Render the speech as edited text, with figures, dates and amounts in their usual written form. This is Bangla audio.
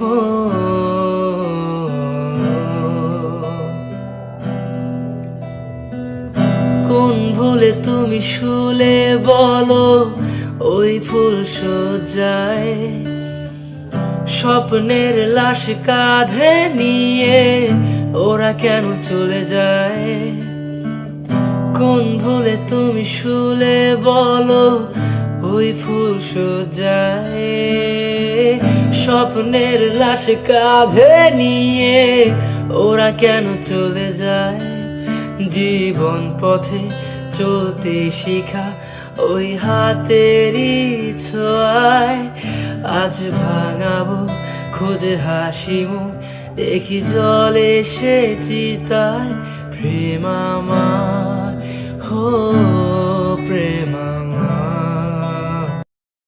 হো কোন ভুলে তুমি শুলে বলো ওই ফুল সজ্জায় স্বপ্নের লাশ কাঁধে নিয়ে ওরা কেন চলে যায় কোন ভুলে তুমি শুলে বলো ওই ফুল সজ্জায় স্বপ্নের লাশ কাঁধে নিয়ে ওরা কেন চলে যায় জীবন পথে চলতে শিখা ওই হাতেরই ছোঁয়ায় আজ ভাঙাবো খোঁজে হাসি মুখ দেখি জলে সে চিতায় প্রেম আমার হো প্রেম আমার।